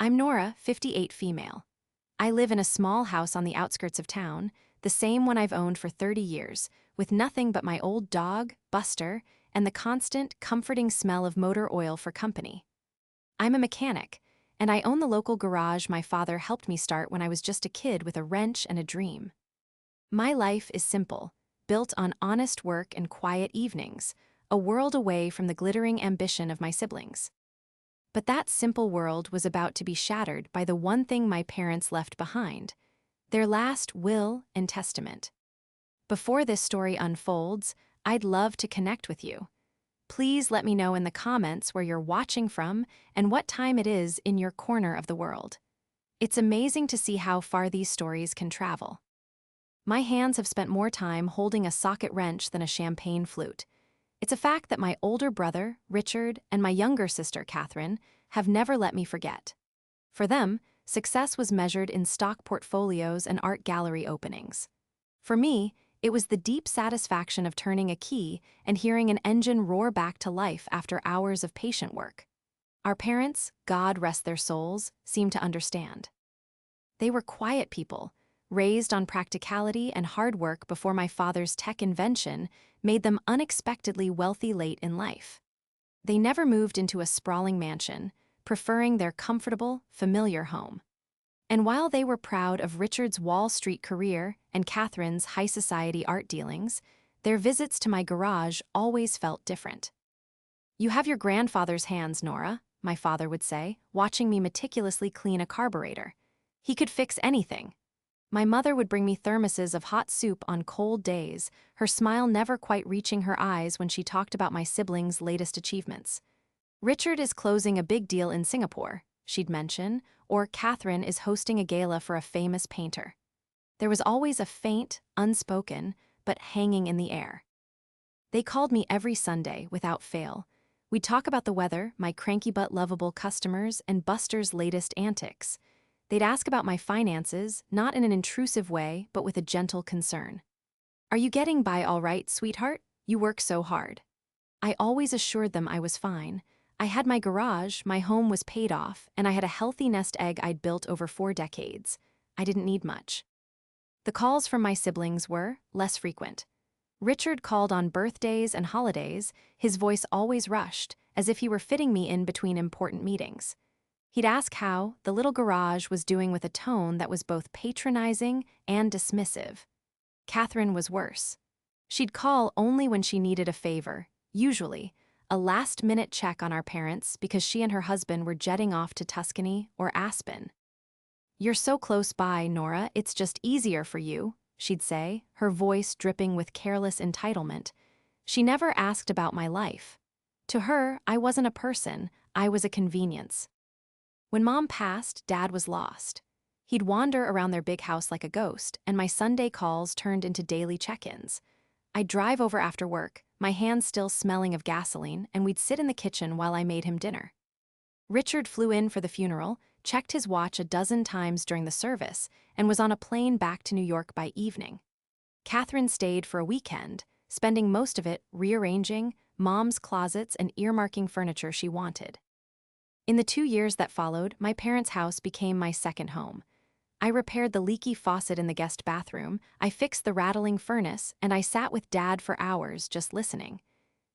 I'm Nora, 58 female. I live in a small house on the outskirts of town, the same one I've owned for 30 years, with nothing but my old dog, Buster, and the constant, comforting smell of motor oil for company. I'm a mechanic, and I own the local garage my father helped me start when I was just a kid with a wrench and a dream. My life is simple, built on honest work and quiet evenings, a world away from the glittering ambition of my siblings. But that simple world was about to be shattered by the one thing my parents left behind, their last will and testament. Before this story unfolds, I'd love to connect with you. Please let me know in the comments where you're watching from and what time it is in your corner of the world. It's amazing to see how far these stories can travel. My hands have spent more time holding a socket wrench than a champagne flute. It's a fact that my older brother, Richard, and my younger sister, Catherine, have never let me forget. For them, success was measured in stock portfolios and art gallery openings. For me, it was the deep satisfaction of turning a key and hearing an engine roar back to life after hours of patient work. Our parents, God rest their souls, seemed to understand. They were quiet people, raised on practicality and hard work before my father's tech invention made them unexpectedly wealthy late in life. They never moved into a sprawling mansion, preferring their comfortable, familiar home. And while they were proud of Richard's Wall Street career and Catherine's high society art dealings, their visits to my garage always felt different. "You have your grandfather's hands, Nora," my father would say, watching me meticulously clean a carburetor. "He could fix anything." My mother would bring me thermoses of hot soup on cold days, her smile never quite reaching her eyes when she talked about my siblings' latest achievements. "Richard is closing a big deal in Singapore," she'd mention, or "Catherine is hosting a gala for a famous painter." There was always a faint, unspoken, but hanging in the air. They called me every Sunday, without fail. We'd talk about the weather, my cranky but lovable customers, and Buster's latest antics. They'd ask about my finances, not in an intrusive way, but with a gentle concern. "Are you getting by all right, sweetheart? You work so hard." I always assured them I was fine. I had my garage, my home was paid off, and I had a healthy nest egg I'd built over 4 decades. I didn't need much. The calls from my siblings were less frequent. Richard called on birthdays and holidays, his voice always rushed, as if he were fitting me in between important meetings. He'd ask how the little garage was doing with a tone that was both patronizing and dismissive. Catherine was worse. She'd call only when she needed a favor, usually a last-minute check on our parents because she and her husband were jetting off to Tuscany or Aspen. "You're so close by, Nora, it's just easier for you," she'd say, her voice dripping with careless entitlement. She never asked about my life. To her, I wasn't a person, I was a convenience. When Mom passed, Dad was lost. He'd wander around their big house like a ghost, and my Sunday calls turned into daily check-ins. I'd drive over after work, my hands still smelling of gasoline, and we'd sit in the kitchen while I made him dinner. Richard flew in for the funeral, checked his watch a dozen times during the service, and was on a plane back to New York by evening. Catherine stayed for a weekend, spending most of it rearranging Mom's closets and earmarking furniture she wanted. In the 2 years that followed, my parents' house became my second home. I repaired the leaky faucet in the guest bathroom, I fixed the rattling furnace, and I sat with Dad for hours just listening.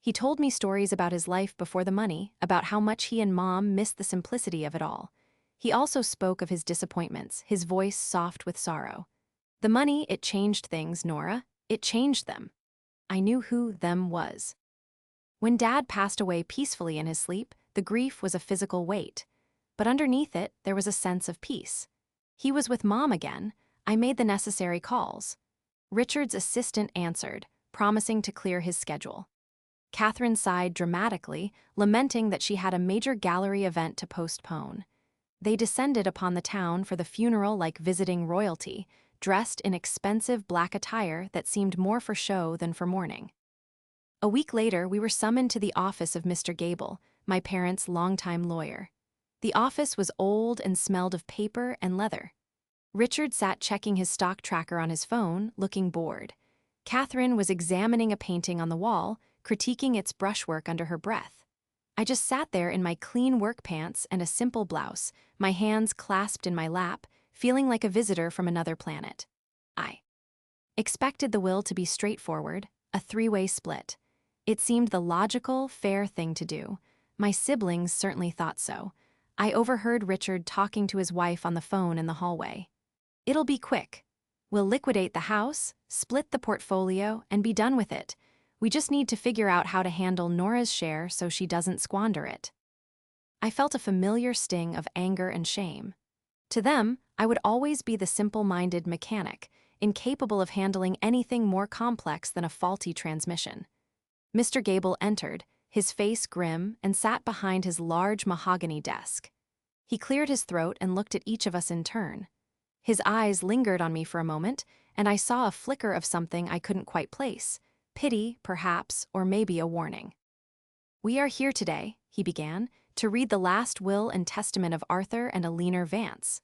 He told me stories about his life before the money, about how much he and Mom missed the simplicity of it all. He also spoke of his disappointments, his voice soft with sorrow. "The money, it changed things, Nora. It changed them." I knew who them was. When Dad passed away peacefully in his sleep, the grief was a physical weight. But underneath it, there was a sense of peace. He was with Mom again. I made the necessary calls. Richard's assistant answered, promising to clear his schedule. Catherine sighed dramatically, lamenting that she had a major gallery event to postpone. They descended upon the town for the funeral like visiting royalty, dressed in expensive black attire that seemed more for show than for mourning. A week later, we were summoned to the office of Mr. Gable, my parents' longtime lawyer. The office was old and smelled of paper and leather. Richard sat checking his stock tracker on his phone, looking bored. Catherine was examining a painting on the wall, critiquing its brushwork under her breath. I just sat there in my clean work pants and a simple blouse, my hands clasped in my lap, feeling like a visitor from another planet. I expected the will to be straightforward, a three-way split. It seemed the logical, fair thing to do. My siblings certainly thought so. I overheard Richard talking to his wife on the phone in the hallway. "It'll be quick. We'll liquidate the house, split the portfolio, and be done with it. We just need to figure out how to handle Nora's share so she doesn't squander it." I felt a familiar sting of anger and shame. To them, I would always be the simple-minded mechanic, incapable of handling anything more complex than a faulty transmission. Mr. Gable entered, his face grim, and sat behind his large mahogany desk. He cleared his throat and looked at each of us in turn. His eyes lingered on me for a moment, and I saw a flicker of something I couldn't quite place. Pity, perhaps, or maybe a warning. "We are here today," he began, "to read the last will and testament of Arthur and Eleanor Vance."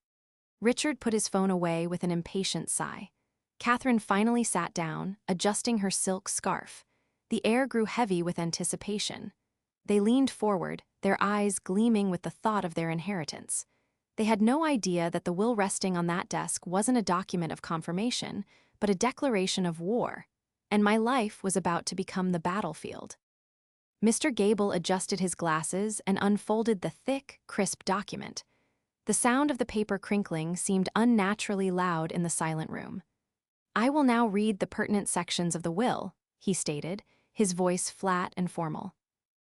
Richard put his phone away with an impatient sigh. Catherine finally sat down, adjusting her silk scarf. The air grew heavy with anticipation. They leaned forward, their eyes gleaming with the thought of their inheritance. They had no idea that the will resting on that desk wasn't a document of confirmation, but a declaration of war, and my life was about to become the battlefield. Mr. Gable adjusted his glasses and unfolded the thick, crisp document. The sound of the paper crinkling seemed unnaturally loud in the silent room. "I will now read the pertinent sections of the will," he stated, his voice flat and formal.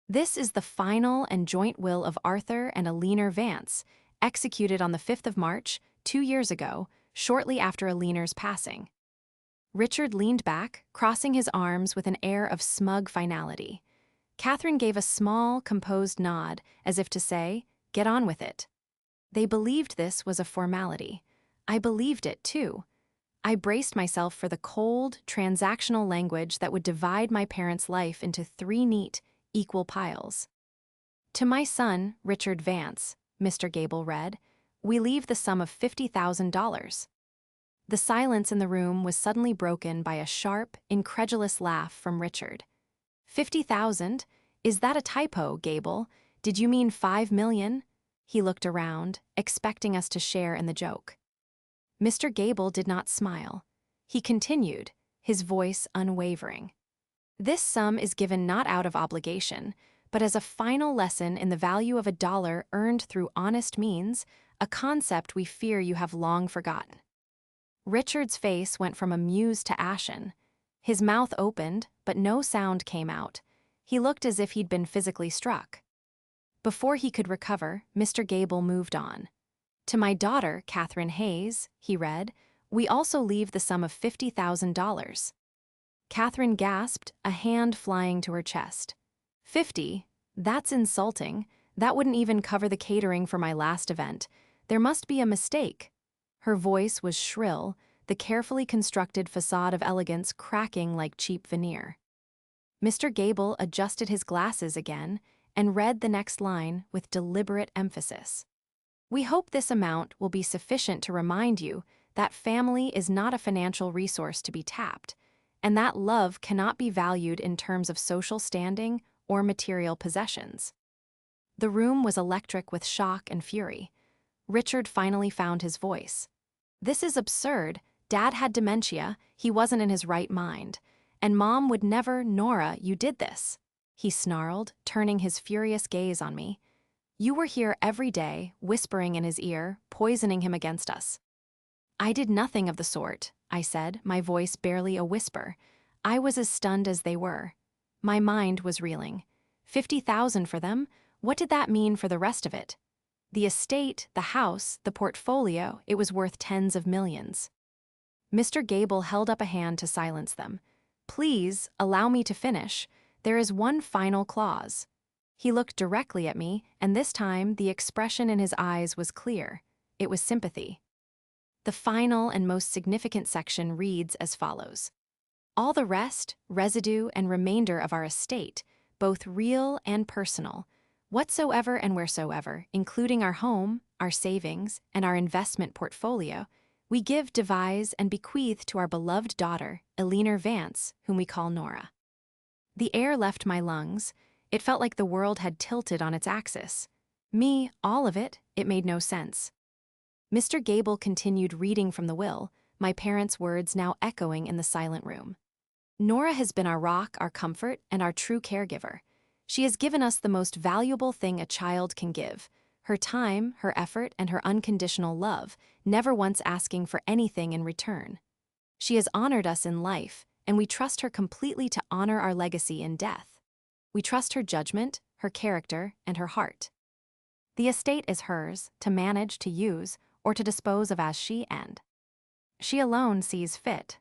"This is the final and joint will of Arthur and Eleanor Vance, executed on the 5th of March, 2 years ago, shortly after Eleanor's passing." Richard leaned back, crossing his arms with an air of smug finality. Catherine gave a small, composed nod, as if to say, "Get on with it." They believed this was a formality. I believed it, too. I braced myself for the cold, transactional language that would divide my parents' life into 3 neat, equal piles. "To my son, Richard Vance," Mr. Gable read, "we leave the sum of $50,000. The silence in the room was suddenly broken by a sharp, incredulous laugh from Richard. "50,000? Is that a typo, Gable? Did you mean 5 million? He looked around, expecting us to share in the joke. Mr. Gable did not smile. He continued, his voice unwavering. "This sum is given not out of obligation, but as a final lesson in the value of a dollar earned through honest means, a concept we fear you have long forgotten." Richard's face went from amused to ashen. His mouth opened, but no sound came out. He looked as if he'd been physically struck. Before he could recover, Mr. Gable moved on. "To my daughter, Catherine Hayes," he read, "we also leave the sum of $50,000. Catherine gasped, a hand flying to her chest. 50? That's insulting. That wouldn't even cover the catering for my last event. There must be a mistake." Her voice was shrill, the carefully constructed facade of elegance cracking like cheap veneer. Mr. Gable adjusted his glasses again and read the next line with deliberate emphasis. "We hope this amount will be sufficient to remind you that family is not a financial resource to be tapped, and that love cannot be valued in terms of social standing or material possessions." The room was electric with shock and fury. Richard finally found his voice. "This is absurd. Dad had dementia, he wasn't in his right mind. And Mom would never— Nora, you did this," he snarled, turning his furious gaze on me. "You were here every day, whispering in his ear, poisoning him against us." "I did nothing of the sort," I said, my voice barely a whisper. I was as stunned as they were. My mind was reeling. 50,000 for them? What did that mean for the rest of it? The estate, the house, the portfolio, it was worth tens of millions. Mr. Gable held up a hand to silence them. "Please, allow me to finish. There is one final clause." He looked directly at me, and this time the expression in his eyes was clear. It was sympathy. The final and most significant section reads as follows. "All the rest, residue, and remainder of our estate, both real and personal, whatsoever and wheresoever, including our home, our savings, and our investment portfolio, we give, devise, and bequeath to our beloved daughter, Eleanor Vance, whom we call Nora." The air left my lungs. It felt like the world had tilted on its axis. Me, all of it, it made no sense. Mr. Gable continued reading from the will, my parents' words now echoing in the silent room. Nora has been our rock, our comfort, and our true caregiver. She has given us the most valuable thing a child can give, her time, her effort, and her unconditional love, never once asking for anything in return. She has honored us in life, and we trust her completely to honor our legacy in death. We trust her judgment, her character, and her heart. The estate is hers, to manage, to use, or to dispose of as she and she alone sees fit.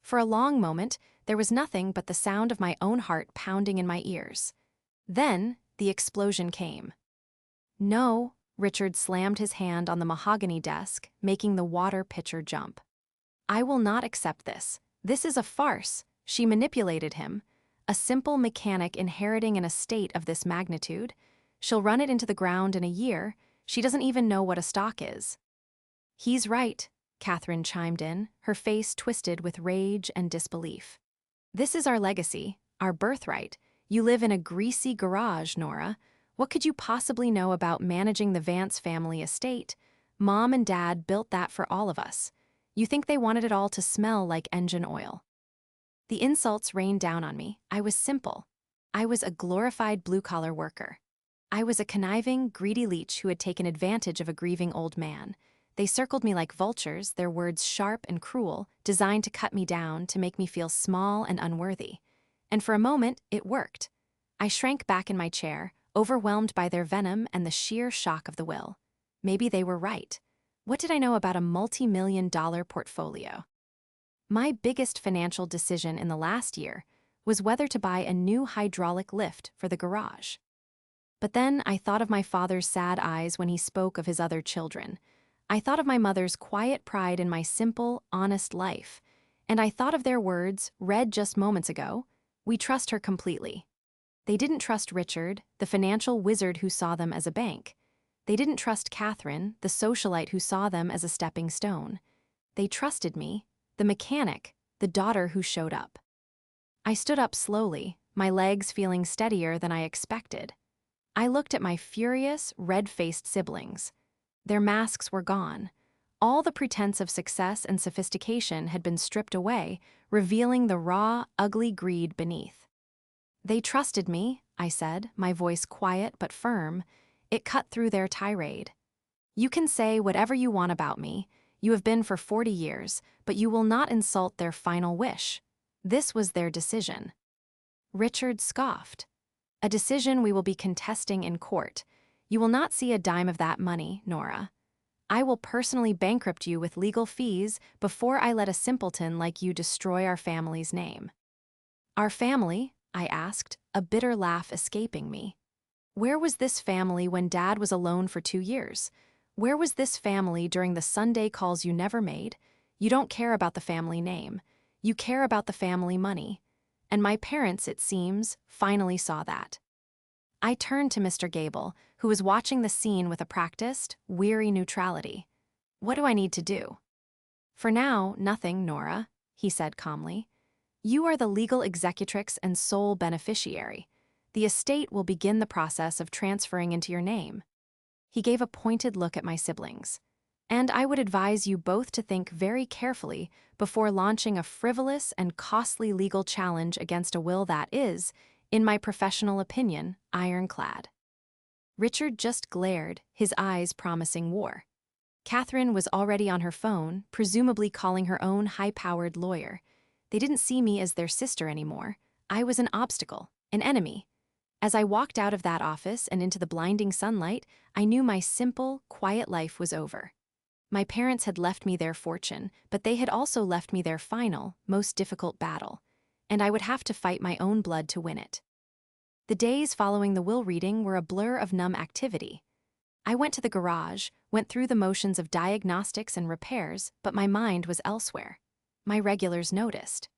For a long moment, there was nothing but the sound of my own heart pounding in my ears. Then, the explosion came. No, Richard slammed his hand on the mahogany desk, making the water pitcher jump. I will not accept this. This is a farce. She manipulated him. A simple mechanic inheriting an estate of this magnitude. She'll run it into the ground in a year. She doesn't even know what a stock is. He's right, Catherine chimed in, her face twisted with rage and disbelief. This is our legacy, our birthright. You live in a greasy garage, Nora. What could you possibly know about managing the Vance family estate? Mom and Dad built that for all of us. You think they wanted it all to smell like engine oil. The insults rained down on me. I was simple. I was a glorified blue-collar worker. I was a conniving, greedy leech who had taken advantage of a grieving old man. They circled me like vultures, their words sharp and cruel, designed to cut me down, to make me feel small and unworthy. And for a moment, it worked. I shrank back in my chair, overwhelmed by their venom and the sheer shock of the will. Maybe they were right. What did I know about a multi-million-dollar portfolio? My biggest financial decision in the last year was whether to buy a new hydraulic lift for the garage. But then I thought of my father's sad eyes when he spoke of his other children. I thought of my mother's quiet pride in my simple, honest life. And I thought of their words, read just moments ago, "We trust her completely." They didn't trust Richard, the financial wizard who saw them as a bank. They didn't trust Catherine, the socialite who saw them as a stepping stone. They trusted me, the mechanic, the daughter who showed up. I stood up slowly, my legs feeling steadier than I expected. I looked at my furious, red-faced siblings. Their masks were gone. All the pretense of success and sophistication had been stripped away, revealing the raw, ugly greed beneath. They trusted me, I said, my voice quiet but firm. It cut through their tirade. You can say whatever you want about me. You have been for 40 years, but you will not insult their final wish. This was their decision. Richard scoffed. A decision we will be contesting in court. You will not see a dime of that money, Nora. I will personally bankrupt you with legal fees before I let a simpleton like you destroy our family's name. Our family? I asked, a bitter laugh escaping me. Where was this family when Dad was alone for 2 years? Where was this family during the Sunday calls you never made? You don't care about the family name. You care about the family money. And my parents, it seems, finally saw that. I turned to Mr. Gable, who was watching the scene with a practiced, weary neutrality. What do I need to do? For now, nothing, Nora, he said calmly. You are the legal executrix and sole beneficiary. The estate will begin the process of transferring into your name. He gave a pointed look at my siblings. And I would advise you both to think very carefully before launching a frivolous and costly legal challenge against a will that is, in my professional opinion, ironclad. Richard just glared, his eyes promising war. Catherine was already on her phone, presumably calling her own high-powered lawyer. They didn't see me as their sister anymore. I was an obstacle, an enemy. As I walked out of that office and into the blinding sunlight, I knew my simple, quiet life was over. My parents had left me their fortune, but they had also left me their final, most difficult battle. And I would have to fight my own blood to win it. The days following the will reading were a blur of numb activity. I went to the garage, went through the motions of diagnostics and repairs, but my mind was elsewhere. My regulars noticed.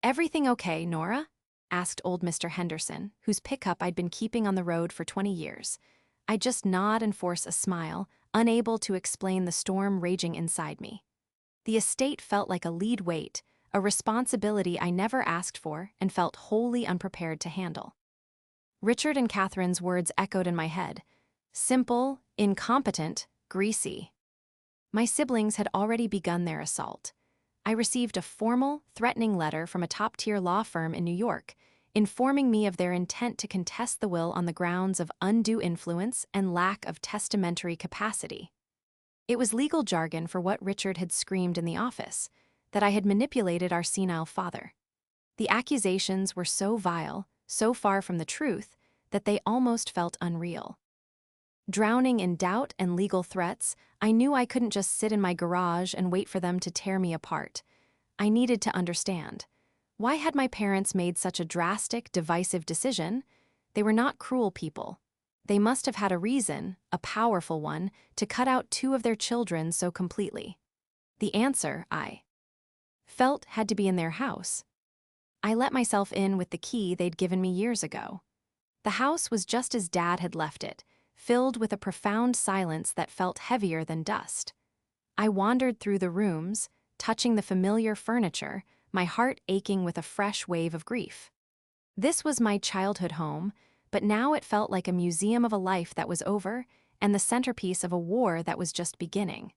"Everything okay, Nora?" asked old Mr. Henderson, whose pickup I'd been keeping on the road for 20 years. I'd just nod and force a smile, unable to explain the storm raging inside me. The estate felt like a lead weight, a responsibility I never asked for and felt wholly unprepared to handle. Richard and Catherine's words echoed in my head. Simple, incompetent, greasy. My siblings had already begun their assault. I received a formal, threatening letter from a top-tier law firm in New York, informing me of their intent to contest the will on the grounds of undue influence and lack of testamentary capacity. It was legal jargon for what Richard had screamed in the office, that I had manipulated our senile father. The accusations were so vile, so far from the truth, that they almost felt unreal. Drowning in doubt and legal threats, I knew I couldn't just sit in my garage and wait for them to tear me apart. I needed to understand. Why had my parents made such a drastic, divisive decision? They were not cruel people. They must have had a reason, a powerful one, to cut out two of their children so completely. The answer, I felt, had to be in their house. I let myself in with the key they'd given me years ago. The house was just as Dad had left it, filled with a profound silence that felt heavier than dust. I wandered through the rooms, touching the familiar furniture, my heart aching with a fresh wave of grief. This was my childhood home, but now it felt like a museum of a life that was over and the centerpiece of a war that was just beginning.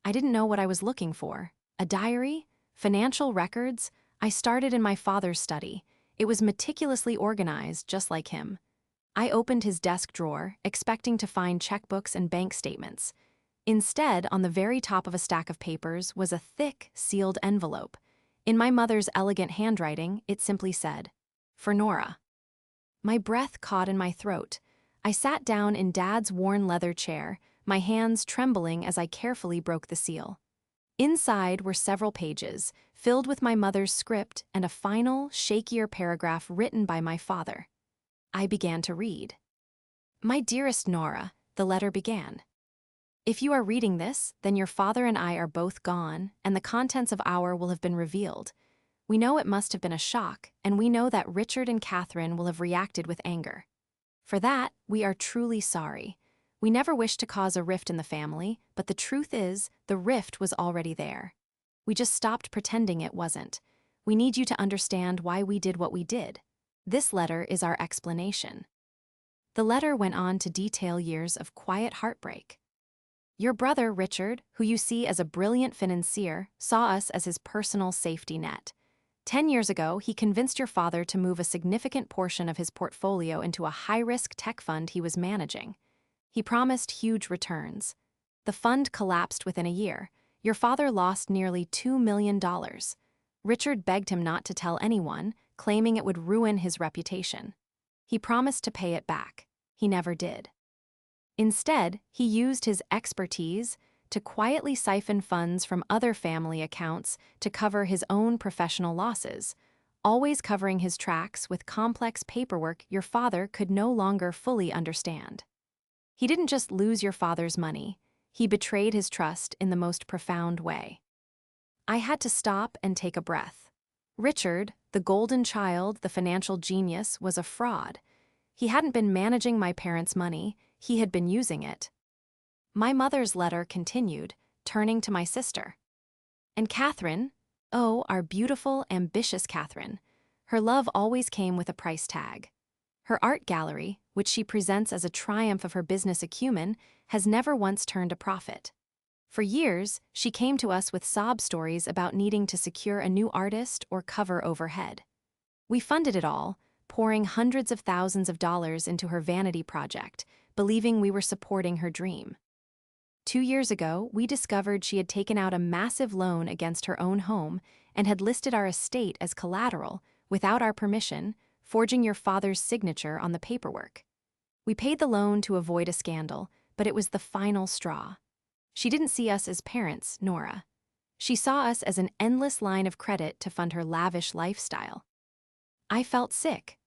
I didn't know what I was looking for. A diary? Financial records? I started in my father's study. It was meticulously organized, just like him. I opened his desk drawer, expecting to find checkbooks and bank statements. Instead, on the very top of a stack of papers was a thick, sealed envelope. In my mother's elegant handwriting, it simply said, "For Nora." My breath caught in my throat. I sat down in Dad's worn leather chair, my hands trembling as I carefully broke the seal. Inside were several pages, filled with my mother's script and a final, shakier paragraph written by my father. I began to read. "My dearest Nora," the letter began. "If you are reading this, then your father and I are both gone, and the contents of our will have been revealed. We know it must have been a shock, and we know that Richard and Catherine will have reacted with anger. For that, we are truly sorry. We never wished to cause a rift in the family, but the truth is, the rift was already there. We just stopped pretending it wasn't. We need you to understand why we did what we did. This letter is our explanation." The letter went on to detail years of quiet heartbreak. "Your brother, Richard, who you see as a brilliant financier, saw us as his personal safety net. 10 years ago, he convinced your father to move a significant portion of his portfolio into a high-risk tech fund he was managing. He promised huge returns. The fund collapsed within a year. Your father lost nearly $2 million. Richard begged him not to tell anyone, claiming it would ruin his reputation. He promised to pay it back. He never did. Instead, he used his expertise to quietly siphon funds from other family accounts to cover his own professional losses, always covering his tracks with complex paperwork your father could no longer fully understand. He didn't just lose your father's money, he betrayed his trust in the most profound way." I had to stop and take a breath. Richard, the golden child, the financial genius, was a fraud. He hadn't been managing my parents' money, he had been using it. My mother's letter continued, turning to my sister. "And Catherine, oh, our beautiful, ambitious Catherine. Her love always came with a price tag. Her art gallery, which she presents as a triumph of her business acumen, has never once turned a profit. For years, she came to us with sob stories about needing to secure a new artist or cover overhead. We funded it all, pouring hundreds of thousands of dollars into her vanity project, believing we were supporting her dream. 2 years ago, we discovered she had taken out a massive loan against her own home and had listed our estate as collateral, without our permission, forging your father's signature on the paperwork. We paid the loan to avoid a scandal, but it was the final straw. She didn't see us as parents, Nora. She saw us as an endless line of credit to fund her lavish lifestyle. I felt sick.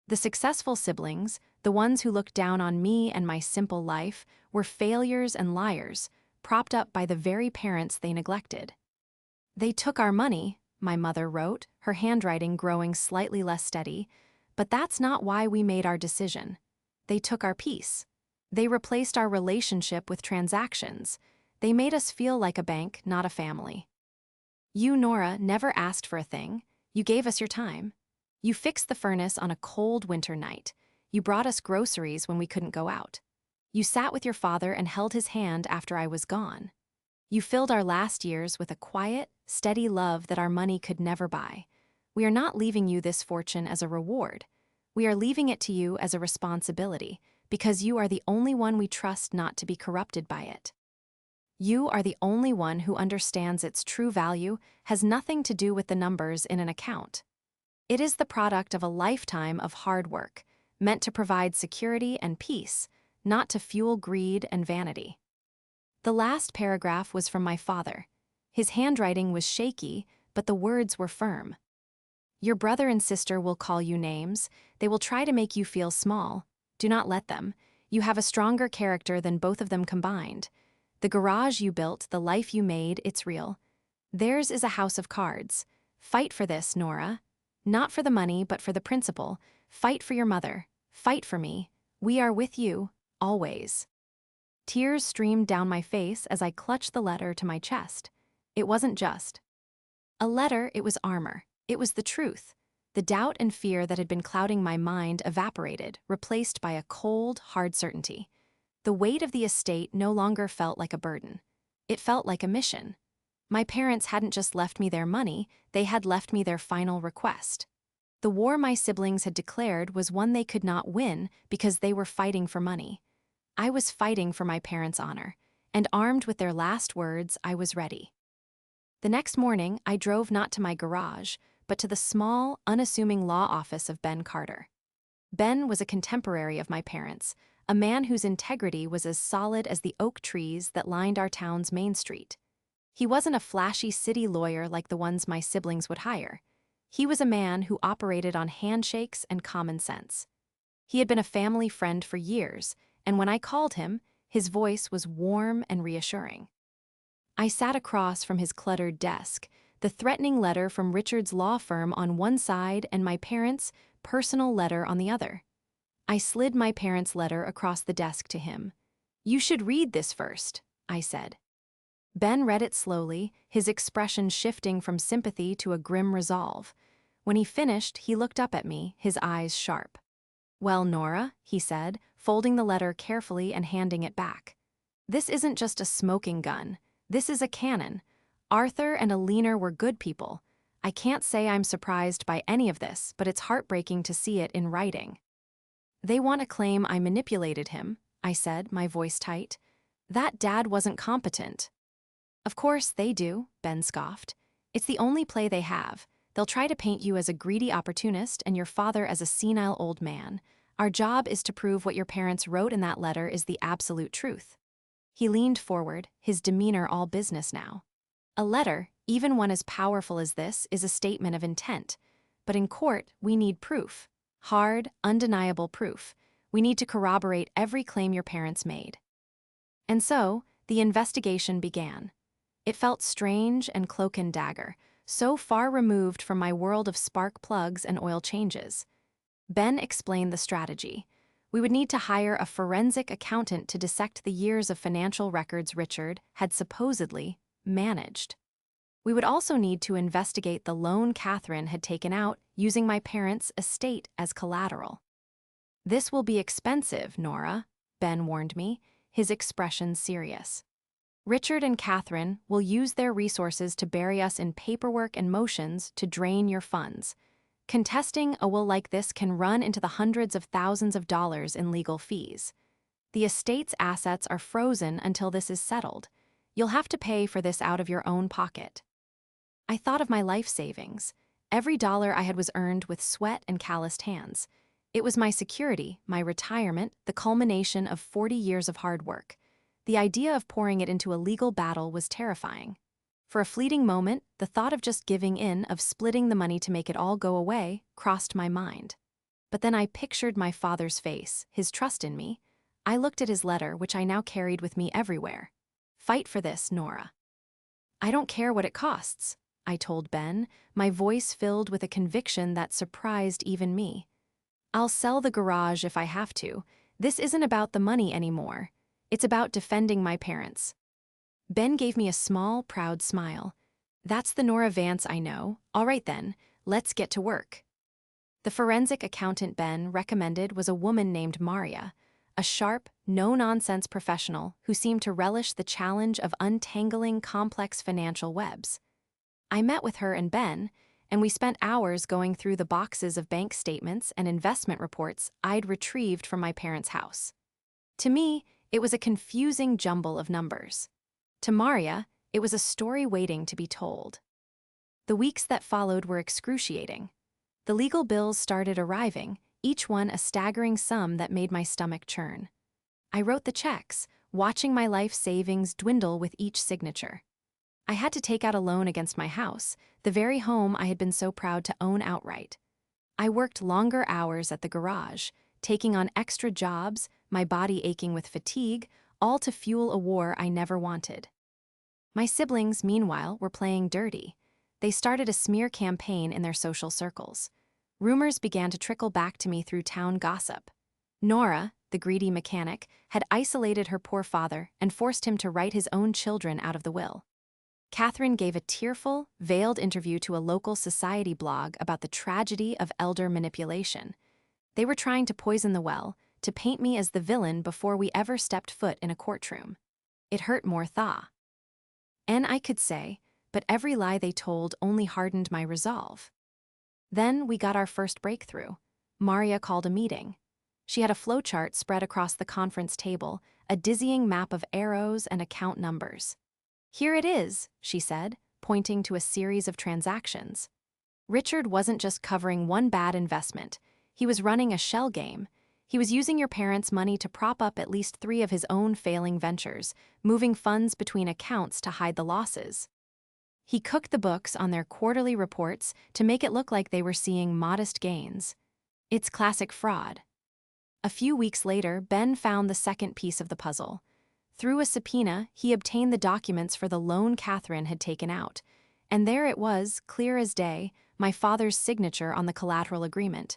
The successful siblings, the ones who looked down on me and my simple life, were failures and liars, propped up by the very parents they neglected. "They took our money," my mother wrote, her handwriting growing slightly less steady, "but that's not why we made our decision. They took our peace. They replaced our relationship with transactions. They made us feel like a bank, not a family. You, Nora, never asked for a thing. You gave us your time. You fixed the furnace on a cold winter night. You brought us groceries when we couldn't go out. You sat with your father and held his hand after I was gone. You filled our last years with a quiet, steady love that our money could never buy. We are not leaving you this fortune as a reward. We are leaving it to you as a responsibility, because you are the only one we trust not to be corrupted by it. You are the only one who understands its true value has nothing to do with the numbers in an account. It is the product of a lifetime of hard work, meant to provide security and peace, not to fuel greed and vanity. The last paragraph was from my father. His handwriting was shaky, but the words were firm. Your brother and sister will call you names. They will try to make you feel small. Do not let them. You have a stronger character than both of them combined. The garage you built, the life you made, it's real. Theirs is a house of cards. Fight for this, Nora. Not for the money, but for the principle. Fight for your mother. Fight for me. We are with you, always. Tears streamed down my face as I clutched the letter to my chest. It wasn't just a letter, it was armor. It was the truth. The doubt and fear that had been clouding my mind evaporated, replaced by a cold, hard certainty. The weight of the estate no longer felt like a burden. It felt like a mission. My parents hadn't just left me their money, they had left me their final request. The war my siblings had declared was one they could not win because they were fighting for money. I was fighting for my parents' honor, and armed with their last words, I was ready. The next morning, I drove not to my garage, but to the small, unassuming law office of Ben Carter. Ben was a contemporary of my parents, a man whose integrity was as solid as the oak trees that lined our town's main street. He wasn't a flashy city lawyer like the ones my siblings would hire. He was a man who operated on handshakes and common sense. He had been a family friend for years, and when I called him, his voice was warm and reassuring. I sat across from his cluttered desk, the threatening letter from Richard's law firm on one side and my parents' personal letter on the other. I slid my parents' letter across the desk to him. "You should read this first," I said. Ben read it slowly, his expression shifting from sympathy to a grim resolve. When he finished, he looked up at me, his eyes sharp. "Well, Nora," he said, folding the letter carefully and handing it back. "This isn't just a smoking gun. This is a cannon. Arthur and Alina were good people. I can't say I'm surprised by any of this, but it's heartbreaking to see it in writing." "They want to claim I manipulated him," I said, my voice tight. "That dad wasn't competent." "Of course they do," Ben scoffed. "It's the only play they have. They'll try to paint you as a greedy opportunist and your father as a senile old man. Our job is to prove what your parents wrote in that letter is the absolute truth." He leaned forward, his demeanor all business now. "A letter, even one as powerful as this, is a statement of intent. But in court, we need proof. Hard, undeniable proof. We need to corroborate every claim your parents made." And so, the investigation began. It felt strange and cloak and dagger, so far removed from my world of spark plugs and oil changes. Ben explained the strategy. We would need to hire a forensic accountant to dissect the years of financial records Richard had supposedly managed. We would also need to investigate the loan Catherine had taken out using my parents' estate as collateral. "This will be expensive, Nora," Ben warned me, his expression serious. "Richard and Catherine will use their resources to bury us in paperwork and motions to drain your funds. Contesting a will like this can run into the hundreds of thousands of dollars in legal fees. The estate's assets are frozen until this is settled. You'll have to pay for this out of your own pocket." I thought of my life savings. Every dollar I had was earned with sweat and calloused hands. It was my security, my retirement, the culmination of 40 years of hard work. The idea of pouring it into a legal battle was terrifying. For a fleeting moment, the thought of just giving in, of splitting the money to make it all go away, crossed my mind. But then I pictured my father's face, his trust in me. I looked at his letter, which I now carried with me everywhere. "Fight for this, Nora." "I don't care what it costs," I told Ben, my voice filled with a conviction that surprised even me. "I'll sell the garage if I have to. This isn't about the money anymore. It's about defending my parents." Ben gave me a small, proud smile. "That's the Nora Vance I know. All right then, let's get to work." The forensic accountant Ben recommended was a woman named Maria, a sharp, no-nonsense professional who seemed to relish the challenge of untangling complex financial webs. I met with her and Ben, and we spent hours going through the boxes of bank statements and investment reports I'd retrieved from my parents' house. To me, it was a confusing jumble of numbers. To Maria, it was a story waiting to be told. The weeks that followed were excruciating. The legal bills started arriving, each one a staggering sum that made my stomach churn. I wrote the checks, watching my life savings dwindle with each signature. I had to take out a loan against my house, the very home I had been so proud to own outright. I worked longer hours at the garage, taking on extra jobs, my body aching with fatigue, all to fuel a war I never wanted. My siblings, meanwhile, were playing dirty. They started a smear campaign in their social circles. Rumors began to trickle back to me through town gossip. Nora, the greedy mechanic, had isolated her poor father and forced him to write his own children out of the will. Catherine gave a tearful, veiled interview to a local society blog about the tragedy of elder manipulation. They were trying to poison the well, to paint me as the villain before we ever stepped foot in a courtroom. It hurt more thaw. And I could say, but every lie they told only hardened my resolve. Then we got our first breakthrough. Maria called a meeting. She had a flowchart spread across the conference table, a dizzying map of arrows and account numbers. "Here it is," she said, pointing to a series of transactions. Richard wasn't just covering one bad investment. He was running a shell game. He was using your parents' money to prop up at least 3 of his own failing ventures, moving funds between accounts to hide the losses. He cooked the books on their quarterly reports to make it look like they were seeing modest gains. It's classic fraud. A few weeks later, Ben found the second piece of the puzzle. Through a subpoena, he obtained the documents for the loan Catherine had taken out. And there it was, clear as day, my father's signature on the collateral agreement.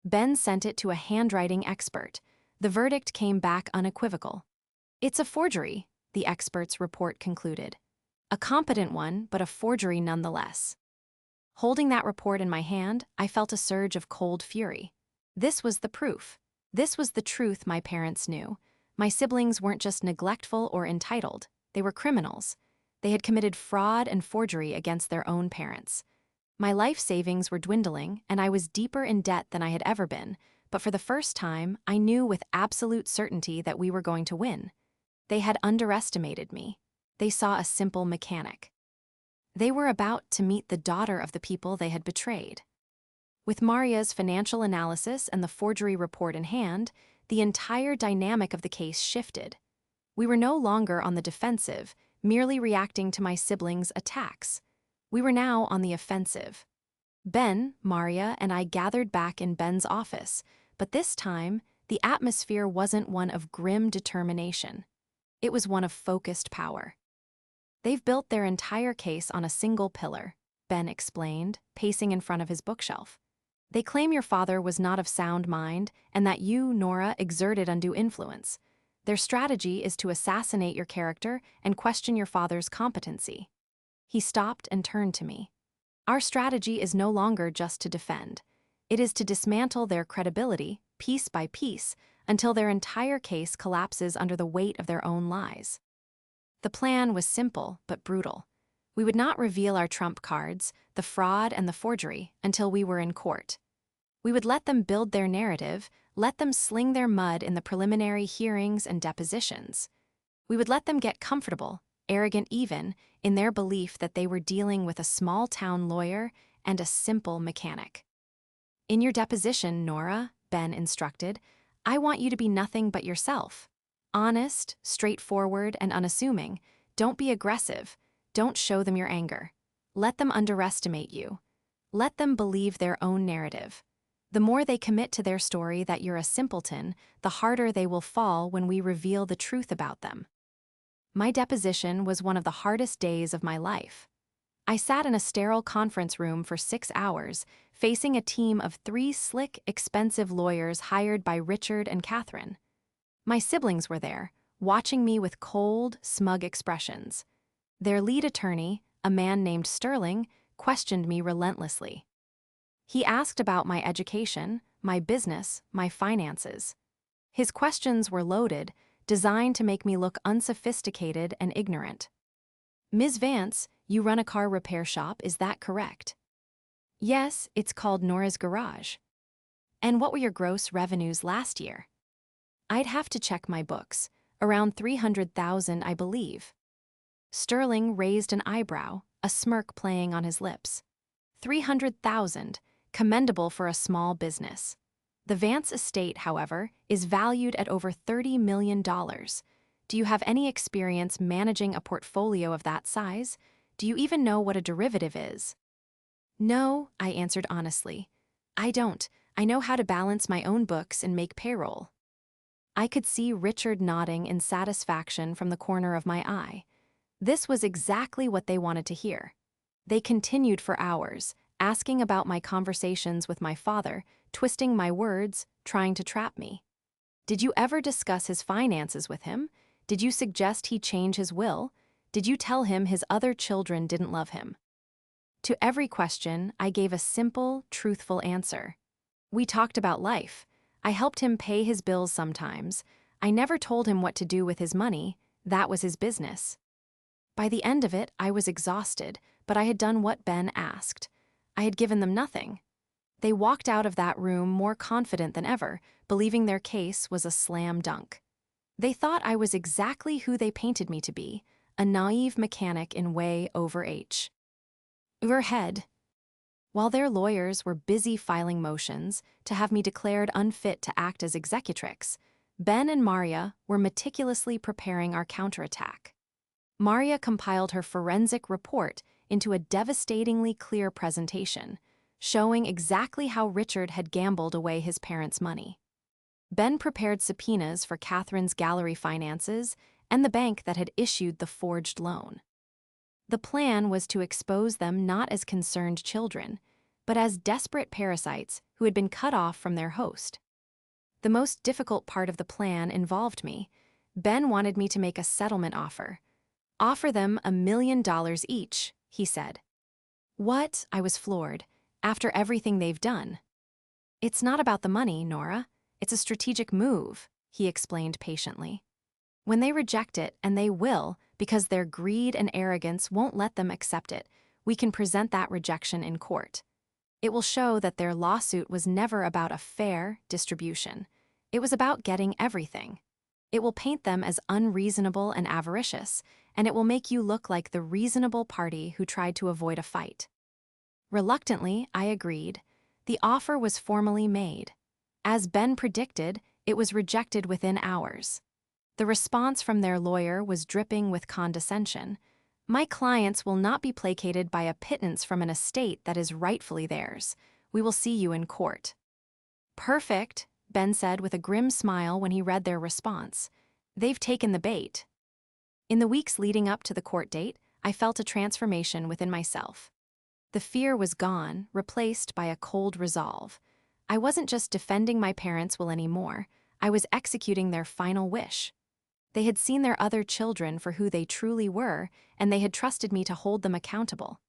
Ben sent it to a handwriting expert. The verdict came back unequivocal. "It's a forgery," the expert's report concluded. A competent one, but a forgery nonetheless. Holding that report in my hand, I felt a surge of cold fury. This was the proof. This was the truth my parents knew. My siblings weren't just neglectful or entitled. They were criminals. They had committed fraud and forgery against their own parents. My life savings were dwindling, and I was deeper in debt than I had ever been, but for the first time, I knew with absolute certainty that we were going to win. They had underestimated me. They saw a simple mechanic. They were about to meet the daughter of the people they had betrayed. With Maria's financial analysis and the forgery report in hand, the entire dynamic of the case shifted. We were no longer on the defensive, merely reacting to my siblings' attacks. We were now on the offensive. Ben, Maria, and I gathered back in Ben's office, but this time, the atmosphere wasn't one of grim determination. It was one of focused power. "They've built their entire case on a single pillar," Ben explained, pacing in front of his bookshelf. "They claim your father was not of sound mind and that you, Nora, exerted undue influence. Their strategy is to assassinate your character and question your father's competency." He stopped and turned to me. "Our strategy is no longer just to defend. It is to dismantle their credibility, piece by piece, until their entire case collapses under the weight of their own lies." The plan was simple but brutal. We would not reveal our trump cards, the fraud and the forgery, until we were in court. We would let them build their narrative, let them sling their mud in the preliminary hearings and depositions. We would let them get comfortable, arrogant even, in their belief that they were dealing with a small-town lawyer and a simple mechanic. "In your deposition, Nora," Ben instructed, "I want you to be nothing but yourself. Honest, straightforward, and unassuming. Don't be aggressive. Don't show them your anger. Let them underestimate you. Let them believe their own narrative. The more they commit to their story that you're a simpleton, the harder they will fall when we reveal the truth about them." My deposition was one of the hardest days of my life. I sat in a sterile conference room for 6 hours, facing a team of 3 slick, expensive lawyers hired by Richard and Catherine. My siblings were there, watching me with cold, smug expressions. Their lead attorney, a man named Sterling, questioned me relentlessly. He asked about my education, my business, my finances. His questions were loaded, designed to make me look unsophisticated and ignorant. "Ms. Vance, you run a car repair shop, is that correct?" "Yes, it's called Nora's Garage." "And what were your gross revenues last year?" "I'd have to check my books. Around 300,000, I believe." Sterling raised an eyebrow, a smirk playing on his lips. 300,000, commendable for a small business. The Vance estate, however, is valued at over $30 million. Do you have any experience managing a portfolio of that size? Do you even know what a derivative is? "No," I answered honestly. "I don't. I know how to balance my own books and make payroll." I could see Richard nodding in satisfaction from the corner of my eye. This was exactly what they wanted to hear. They continued for hours, asking about my conversations with my father, twisting my words, trying to trap me. "Did you ever discuss his finances with him? Did you suggest he change his will? Did you tell him his other children didn't love him?" To every question, I gave a simple, truthful answer. We talked about life. I helped him pay his bills sometimes. I never told him what to do with his money. That was his business. By the end of it, I was exhausted, but I had done what Ben asked. I had given them nothing. They walked out of that room more confident than ever, believing their case was a slam dunk. They thought I was exactly who they painted me to be, a naive mechanic in way over H. Overhead. While their lawyers were busy filing motions to have me declared unfit to act as executrix, Ben and Maria were meticulously preparing our counterattack. Maria compiled her forensic report into a devastatingly clear presentation, showing exactly how Richard had gambled away his parents' money. Ben prepared subpoenas for Catherine's gallery finances and the bank that had issued the forged loan. The plan was to expose them not as concerned children, but as desperate parasites who had been cut off from their host. The most difficult part of the plan involved me. Ben wanted me to make a settlement offer. "Offer them $1 million each," he said. "What?" I was floored. "After everything they've done." "It's not about the money, Nora. It's a strategic move," he explained patiently. "When they reject it, and they will, because their greed and arrogance won't let them accept it, we can present that rejection in court. It will show that their lawsuit was never about a fair distribution. It was about getting everything. It will paint them as unreasonable and avaricious, and it will make you look like the reasonable party who tried to avoid a fight." Reluctantly, I agreed. The offer was formally made. As Ben predicted, it was rejected within hours. The response from their lawyer was dripping with condescension. "My clients will not be placated by a pittance from an estate that is rightfully theirs. We will see you in court." "Perfect," Ben said with a grim smile when he read their response. "They've taken the bait." In the weeks leading up to the court date, I felt a transformation within myself. The fear was gone, replaced by a cold resolve. I wasn't just defending my parents' will anymore. I was executing their final wish. They had seen their other children for who they truly were, and they had trusted me to hold them accountable.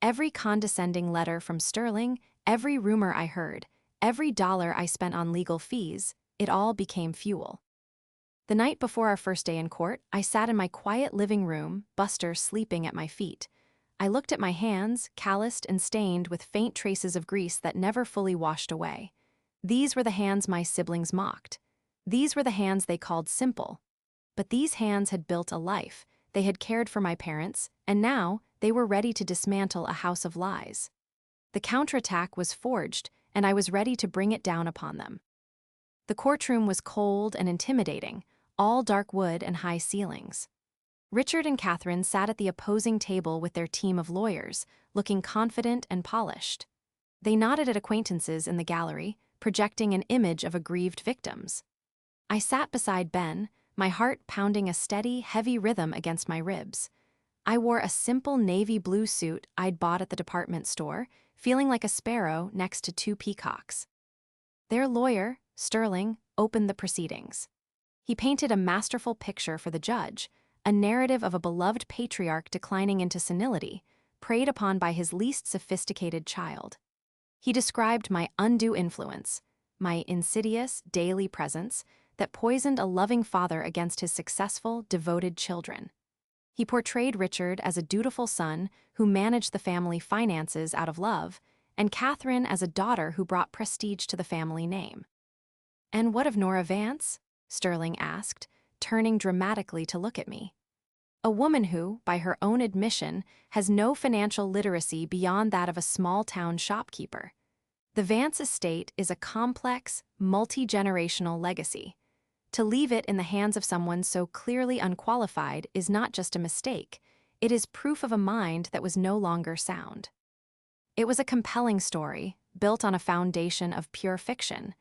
Every condescending letter from Sterling, every rumor I heard, every dollar I spent on legal fees, it all became fuel. The night before our first day in court, I sat in my quiet living room, Buster sleeping at my feet. I looked at my hands, calloused and stained with faint traces of grease that never fully washed away. These were the hands my siblings mocked. These were the hands they called simple. But these hands had built a life. They had cared for my parents, and now they were ready to dismantle a house of lies. The counterattack was forged, and I was ready to bring it down upon them. The courtroom was cold and intimidating, all dark wood and high ceilings. Richard and Catherine sat at the opposing table with their team of lawyers, looking confident and polished. They nodded at acquaintances in the gallery, projecting an image of aggrieved victims. I sat beside Ben, my heart pounding a steady, heavy rhythm against my ribs. I wore a simple navy blue suit I'd bought at the department store, feeling like a sparrow next to two peacocks. Their lawyer, Sterling, opened the proceedings. He painted a masterful picture for the judge, a narrative of a beloved patriarch declining into senility, preyed upon by his least sophisticated child. He described my undue influence, my insidious daily presence that poisoned a loving father against his successful, devoted children. He portrayed Richard as a dutiful son who managed the family finances out of love, and Catherine as a daughter who brought prestige to the family name. "And what of Nora Vance?" Sterling asked, turning dramatically to look at me. "A woman who, by her own admission, has no financial literacy beyond that of a small-town shopkeeper. The Vance estate is a complex, multi-generational legacy. To leave it in the hands of someone so clearly unqualified is not just a mistake, it is proof of a mind that was no longer sound." It was a compelling story, built on a foundation of pure fiction.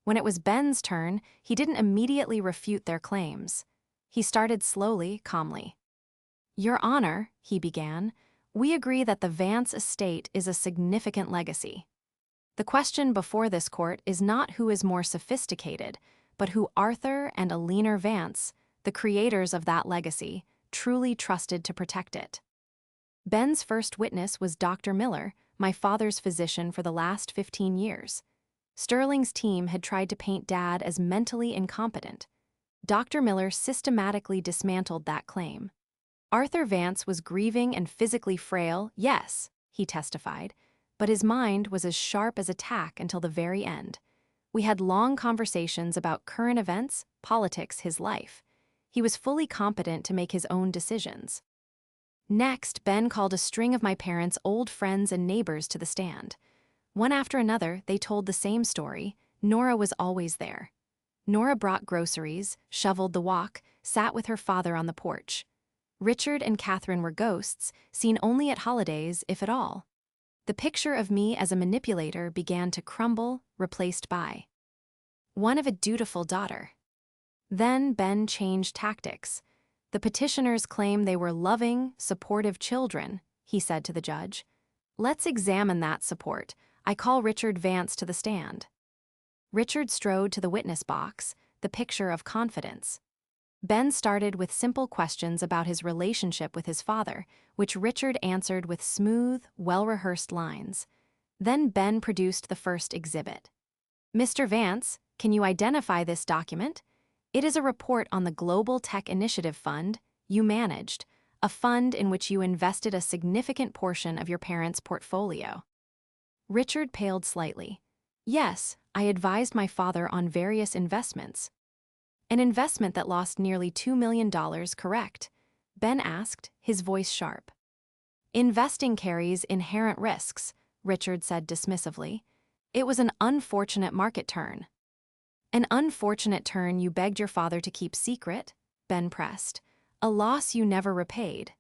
When it was Ben's turn, he didn't immediately refute their claims. He started slowly, calmly. "Your Honor," he began, "we agree that the Vance estate is a significant legacy. The question before this court is not who is more sophisticated, but who Arthur and Alina Vance, the creators of that legacy, truly trusted to protect it." Ben's first witness was Dr. Miller, my father's physician for the last 15 years. Sterling's team had tried to paint Dad as mentally incompetent. Dr. Miller systematically dismantled that claim. "Arthur Vance was grieving and physically frail, yes," he testified, "but his mind was as sharp as a tack until the very end. We had long conversations about current events, politics, his life. He was fully competent to make his own decisions." Next, Ben called a string of my parents' old friends and neighbors to the stand. One after another, they told the same story. Nora was always there. Nora brought groceries, shoveled the walk, sat with her father on the porch. Richard and Catherine were ghosts, seen only at holidays, if at all. The picture of me as a manipulator began to crumble, replaced by one of a dutiful daughter. Then Ben changed tactics. "The petitioners claim they were loving, supportive children," he said to the judge. "Let's examine that support. I call Richard Vance to the stand." Richard strode to the witness box, the picture of confidence. Ben started with simple questions about his relationship with his father, which Richard answered with smooth, well-rehearsed lines. Then Ben produced the first exhibit. "Mr. Vance, can you identify this document? It is a report on the Global Tech Initiative Fund you managed, a fund in which you invested a significant portion of your parents' portfolio." Richard paled slightly. "Yes, I advised my father on various investments." "An investment that lost nearly $2 million, correct?" Ben asked, his voice sharp. "Investing carries inherent risks," Richard said dismissively. "It was an unfortunate market turn." "An unfortunate turn you begged your father to keep secret?" Ben pressed. "A loss you never repaid."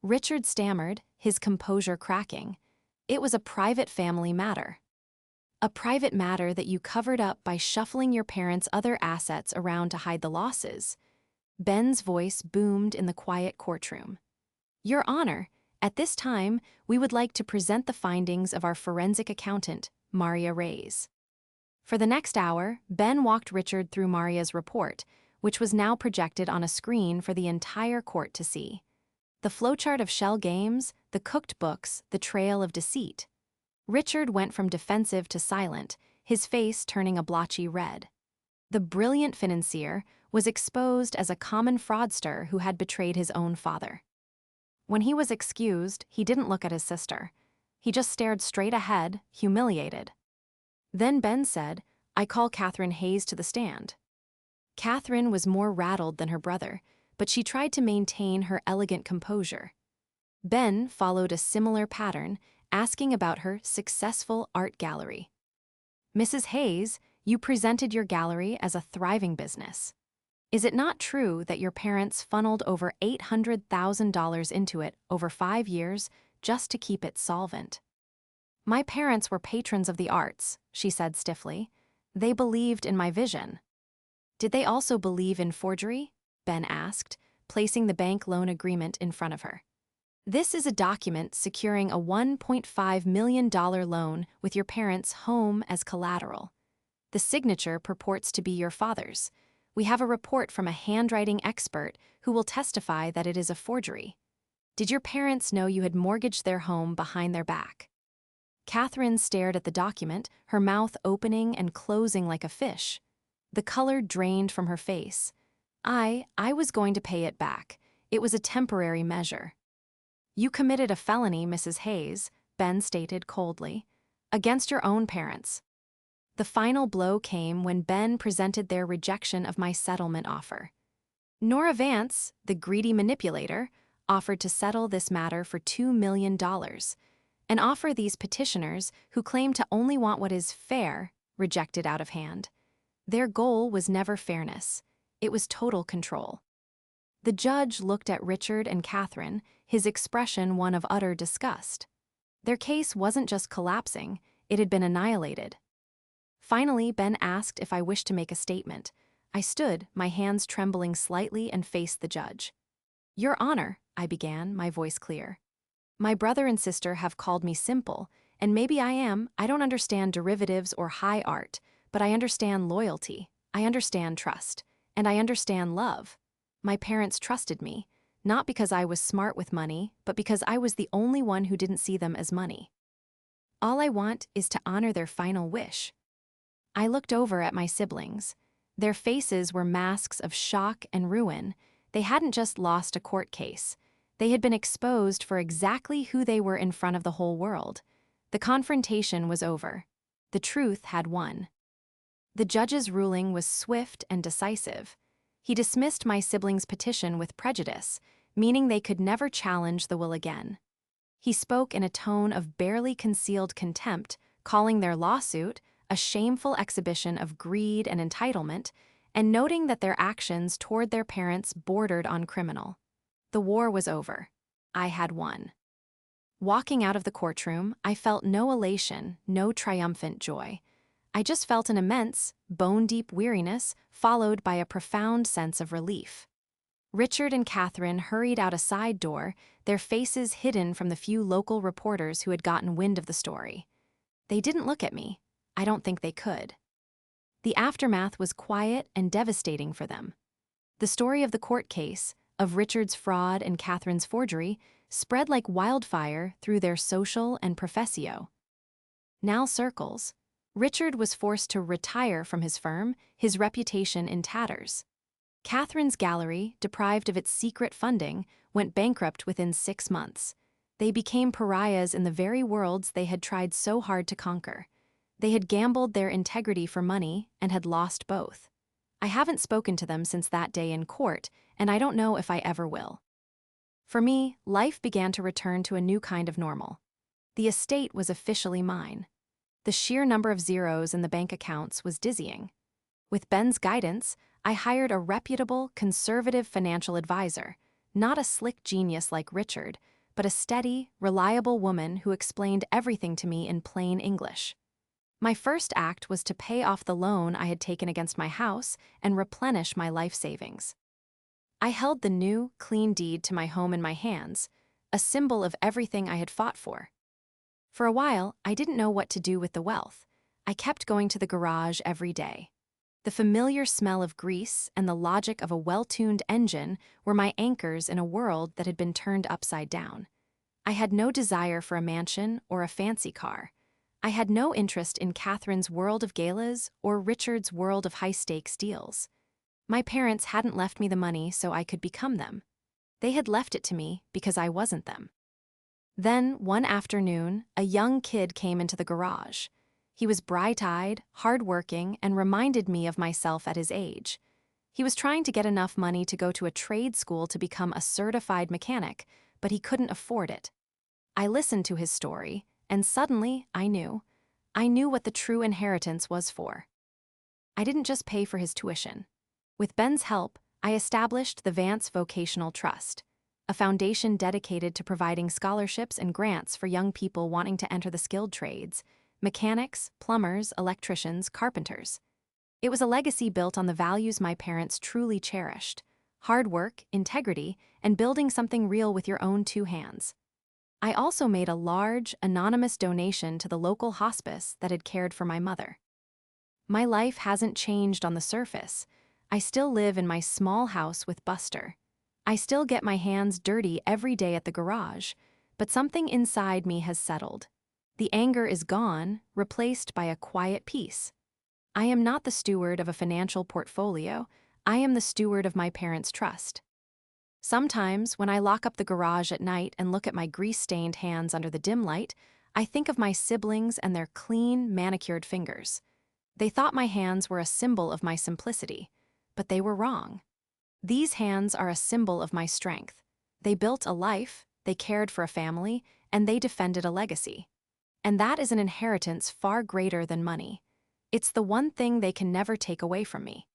Richard stammered, his composure cracking. "It was a private family matter." "A private matter that you covered up by shuffling your parents' other assets around to hide the losses." Ben's voice boomed in the quiet courtroom. "Your Honor, at this time, we would like to present the findings of our forensic accountant, Maria Reyes." For the next hour, Ben walked Richard through Maria's report, which was now projected on a screen for the entire court to see. The flowchart of shell games, the cooked books, the trail of deceit. Richard went from defensive to silent, his face turning a blotchy red. The brilliant financier was exposed as a common fraudster who had betrayed his own father. When he was excused, he didn't look at his sister. He just stared straight ahead, humiliated. Then Ben said, "I call Catherine Hayes to the stand." Catherine was more rattled than her brother, but she tried to maintain her elegant composure. Ben followed a similar pattern, asking about her successful art gallery. "Mrs. Hayes, you presented your gallery as a thriving business. Is it not true that your parents funneled over $800,000 into it over 5 years just to keep it solvent?" "My parents were patrons of the arts," she said stiffly. "They believed in my vision." "Did they also believe in forgery?" Ben asked, placing the bank loan agreement in front of her. "This is a document securing a $1.5 million loan with your parents' home as collateral. The signature purports to be your father's. We have a report from a handwriting expert who will testify that it is a forgery. Did your parents know you had mortgaged their home behind their back?" Catherine stared at the document, her mouth opening and closing like a fish. The color drained from her face. I was going to pay it back. It was a temporary measure. You committed a felony, Mrs. Hayes, Ben stated coldly, against your own parents. The final blow came when Ben presented their rejection of my settlement offer. Nora Vance, the greedy manipulator, offered to settle this matter for $2 million, an offer these petitioners, who claim to only want what is fair, rejected out of hand. Their goal was never fairness. It was total control. The judge looked at Richard and Catherine, his expression one of utter disgust. Their case wasn't just collapsing, it had been annihilated. Finally, Ben asked if I wished to make a statement. I stood, my hands trembling slightly, and faced the judge. Your Honor, I began, my voice clear. My brother and sister have called me simple, and maybe I don't understand derivatives or high art, but I understand loyalty, I understand trust, and I understand love. My parents trusted me, not because I was smart with money, but because I was the only one who didn't see them as money. All I want is to honor their final wish. I looked over at my siblings. Their faces were masks of shock and ruin. They hadn't just lost a court case. They had been exposed for exactly who they were in front of the whole world. The confrontation was over. The truth had won. The judge's ruling was swift and decisive. He dismissed my siblings' petition with prejudice, meaning they could never challenge the will again. He spoke in a tone of barely concealed contempt, calling their lawsuit a shameful exhibition of greed and entitlement, and noting that their actions toward their parents bordered on criminal. The war was over. I had won. Walking out of the courtroom, I felt no elation, no triumphant joy. I just felt an immense, bone-deep weariness, followed by a profound sense of relief. Richard and Catherine hurried out a side door, their faces hidden from the few local reporters who had gotten wind of the story. They didn't look at me. I don't think they could. The aftermath was quiet and devastating for them. The story of the court case, of Richard's fraud and Catherine's forgery, spread like wildfire through their social and professio. Now circles. Richard was forced to retire from his firm, his reputation in tatters. Catherine's gallery, deprived of its secret funding, went bankrupt within 6 months. They became pariahs in the very worlds they had tried so hard to conquer. They had gambled their integrity for money and had lost both. I haven't spoken to them since that day in court, and I don't know if I ever will. For me, life began to return to a new kind of normal. The estate was officially mine. The sheer number of zeros in the bank accounts was dizzying. With Ben's guidance, I hired a reputable, conservative financial advisor, not a slick genius like Richard, but a steady, reliable woman who explained everything to me in plain English. My first act was to pay off the loan I had taken against my house and replenish my life savings. I held the new, clean deed to my home in my hands, a symbol of everything I had fought for. For a while, I didn't know what to do with the wealth. I kept going to the garage every day. The familiar smell of grease and the logic of a well-tuned engine were my anchors in a world that had been turned upside down. I had no desire for a mansion or a fancy car. I had no interest in Catherine's world of galas or Richard's world of high-stakes deals. My parents hadn't left me the money so I could become them. They had left it to me because I wasn't them. Then, one afternoon, a young kid came into the garage. He was bright-eyed, hard-working, and reminded me of myself at his age. He was trying to get enough money to go to a trade school to become a certified mechanic, but he couldn't afford it. I listened to his story, and suddenly I knew what the true inheritance was for. I didn't just pay for his tuition. With Ben's help, I established the Vance Vocational Trust, a foundation dedicated to providing scholarships and grants for young people wanting to enter the skilled trades: mechanics, plumbers, electricians, carpenters. It was a legacy built on the values my parents truly cherished: hard work, integrity, and building something real with your own 2 hands. I also made a large, anonymous donation to the local hospice that had cared for my mother. My life hasn't changed on the surface. I still live in my small house with Buster. I still get my hands dirty every day at the garage, but something inside me has settled. The anger is gone, replaced by a quiet peace. I am not the steward of a financial portfolio. I am the steward of my parents' trust. Sometimes, when I lock up the garage at night and look at my grease-stained hands under the dim light, I think of my siblings and their clean, manicured fingers. They thought my hands were a symbol of my simplicity, but they were wrong. These hands are a symbol of my strength. They built a life, they cared for a family, and they defended a legacy. And that is an inheritance far greater than money. It's the one thing they can never take away from me.